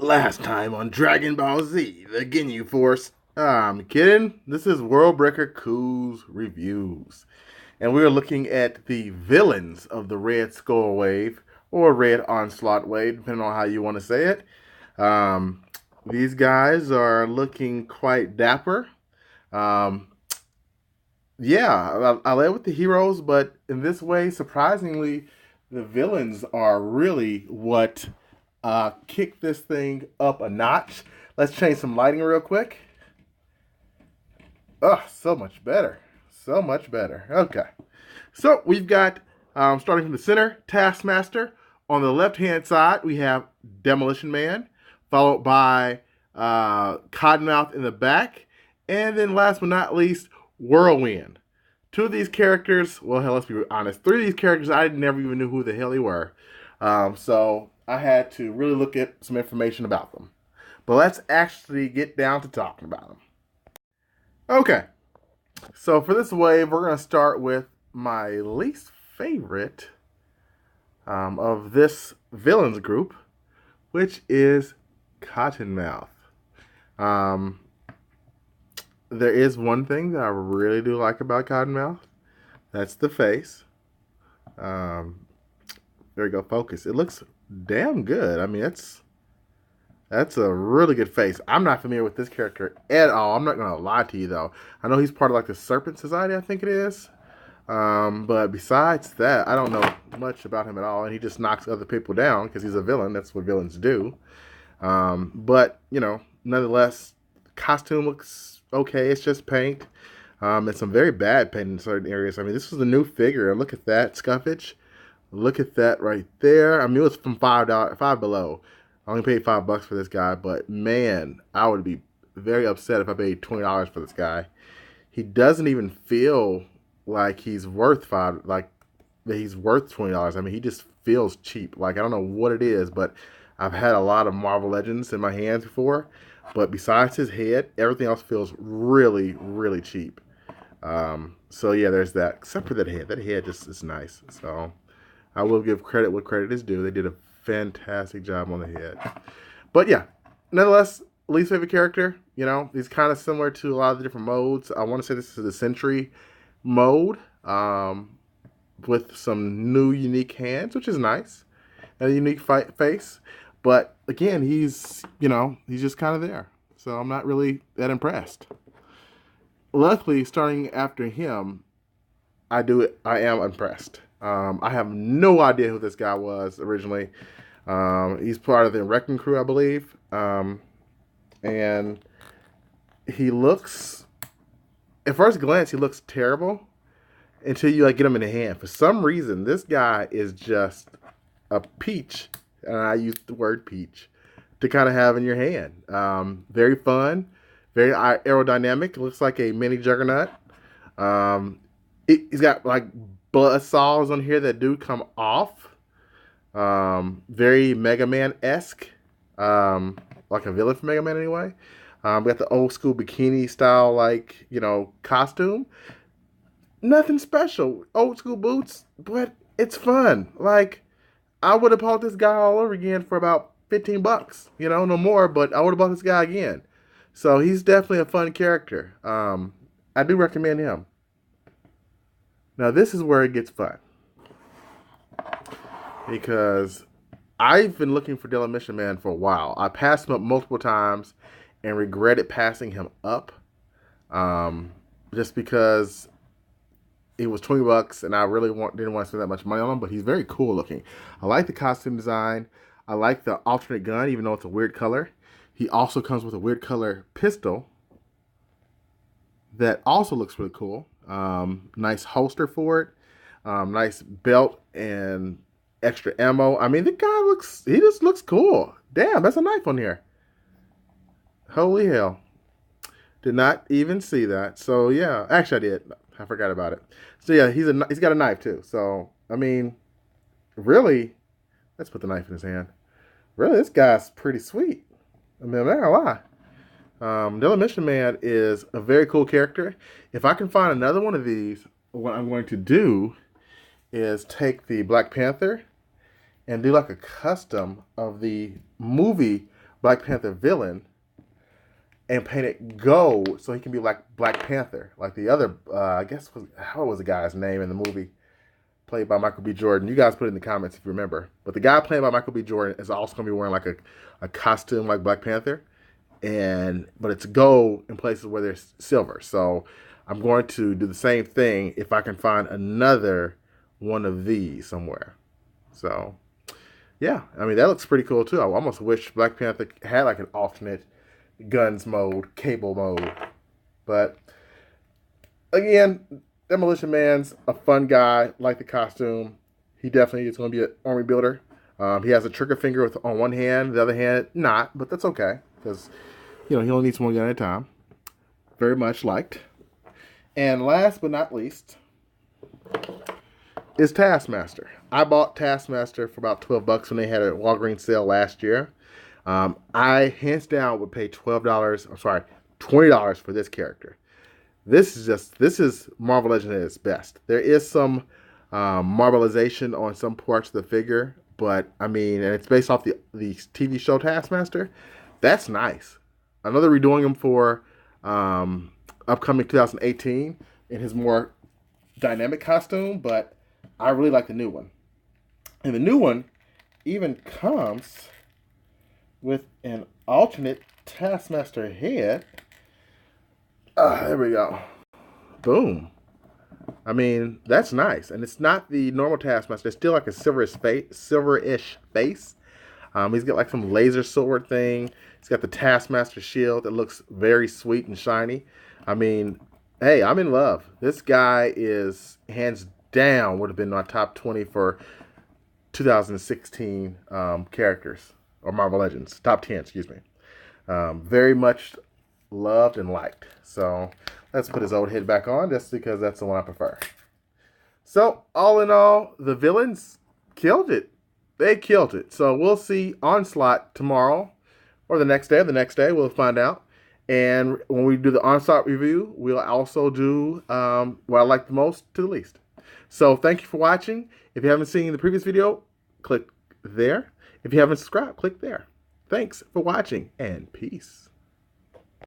Last time on Dragon Ball Z, the Ginyu Force. I'm kidding. This is Worldbreaker Cool's Reviews. And we're looking at the villains of the Red Skull Wave, or Red Onslaught Wave, depending on how you want to say it. These guys are looking quite dapper. Um, yeah, I led with the heroes, but in this way, surprisingly, the villains are really what kick this thing up a notch. Let's change some lighting real quick. Oh, so much better. So much better. Okay. So we've got, starting from the center, Taskmaster. On the left-hand side, we have Demolition Man, followed by Cottonmouth in the back. And then last but not least, Whirlwind. Two of these characters, well, hell, let's be honest. Three of these characters, I never even knew who the hell they were. So I had to really look at some information about them. But let's actually get down to talking about them. Okay, so for this wave, we're going to start with my least favorite of this villains group, which is Cottonmouth. There is one thing that I really do like about Cottonmouth. That's the face. There we go, focus. It looks damn good. I mean, that's a really good face. I'm not familiar with this character at all. I'm not going to lie to you, though. I know he's part of, like, the Serpent Society, I think it is. But besides that, I don't know much about him at all. And he just knocks other people down because he's a villain. That's what villains do. But, you know, nonetheless, costume looks okay. It's just paint. And some very bad paint in certain areas. I mean, this was a new figure. Look at that, Scuffage. Look at that right there. I mean, it was from $5 below. I only paid $5 for this guy, but man, I would be very upset if I paid $20 for this guy. He doesn't even feel like he's worth he's worth $20. I mean, he just feels cheap. Like, I don't know what it is, but I've had a lot of Marvel Legends in my hands before. But besides his head, everything else feels really, really cheap. So yeah, there's that. Except for that head. That head just is nice. So I will give credit what credit is due. They did a fantastic job on the head. But yeah, nonetheless, least favorite character, you know, he's kind of similar to a lot of the different modes. I want to say this is the Sentry mode with some new unique hands, which is nice, and a unique face. But again, he's just kind of there. So I'm not really that impressed. Luckily, starting after him, I am impressed. I have no idea who this guy was originally. He's part of the Wrecking Crew, I believe. And he looks, at first glance, he looks terrible until you get him in the hand. For some reason, this guy is just a peach, and I use the word peach, to kind of have in your hand. Very fun, very aerodynamic. Looks like a mini Juggernaut. He's got blood saws on here that do come off. Very Mega Man-esque. Like a villain from Mega Man anyway. We got the old school bikini style, costume. Nothing special. Old school boots, but it's fun. I would have bought this guy all over again for about $15. No more, but I would have bought this guy again. So he's definitely a fun character. I do recommend him. Now this is where it gets fun. Because I've been looking for Demolition Man for a while. I passed him up multiple times and regretted passing him up. Just because it was $20 and I really didn't want to spend that much money on him, but he's very cool looking. I like the costume design. I like the alternate gun, even though it's a weird color. He also comes with a weird color pistol that also looks really cool. Nice holster for it. Nice belt and extra ammo. I mean, the guy just looks cool. Damn, that's a knife on here. Holy hell. Did not even see that. So yeah, actually I did. I forgot about it. So yeah, he's got a knife too. So, I mean, really, let's put the knife in his hand. Really, this guy's pretty sweet. I mean, I'm not gonna lie. Demolition Man is a very cool character. If I can find another one of these, what I'm going to do is take the Black Panther and do a custom of the movie Black Panther villain and paint it gold so he can be like Black Panther, like the other. I guess what was the guy's name in the movie played by Michael B. Jordan? You guys put it in the comments if you remember. But the guy played by Michael B. Jordan is also going to be wearing like a costume like Black Panther, but it's gold in places where there's silver. So I'm going to do the same thing if I can find another one of these somewhere. So yeah, I mean that looks pretty cool too. I almost wish Black Panther had like an alternate guns mode, cable mode. But again, Demolition Man's a fun guy. Like the costume, he definitely is going to be an army builder. He has a trigger finger on one hand, the other hand not, but that's okay because he only needs one gun at a time. Very much liked. And last but not least is Taskmaster. I bought Taskmaster for about $12 when they had a Walgreens sale last year. I hands down would pay $20 for this character. This is Marvel Legends at its best. There is some marbleization on some parts of the figure, but I mean, and it's based off the TV show Taskmaster. That's nice. I know they're redoing him for upcoming 2018 in his more dynamic costume, but I really like the new one. And the new one even comes with an alternate Taskmaster head. There we go. Boom. I mean, that's nice. And it's not the normal Taskmaster. It's still like a silverish face. He's got like some laser sword thing. He's got the Taskmaster shield that looks very sweet and shiny. I mean, hey, I'm in love. This guy is hands down would have been my top 20 for 2016 characters or Marvel Legends. Top 10, excuse me. Very much loved and liked. So let's put his old head back on just because that's the one I prefer. So all in all, the villains killed it. They killed it. So we'll see Onslaught tomorrow or the next day. We'll find out. And when we do the Onslaught review, we'll also do what I like the most to the least. So thank you for watching. If you haven't seen the previous video, click there. If you haven't subscribed, click there. Thanks for watching and peace.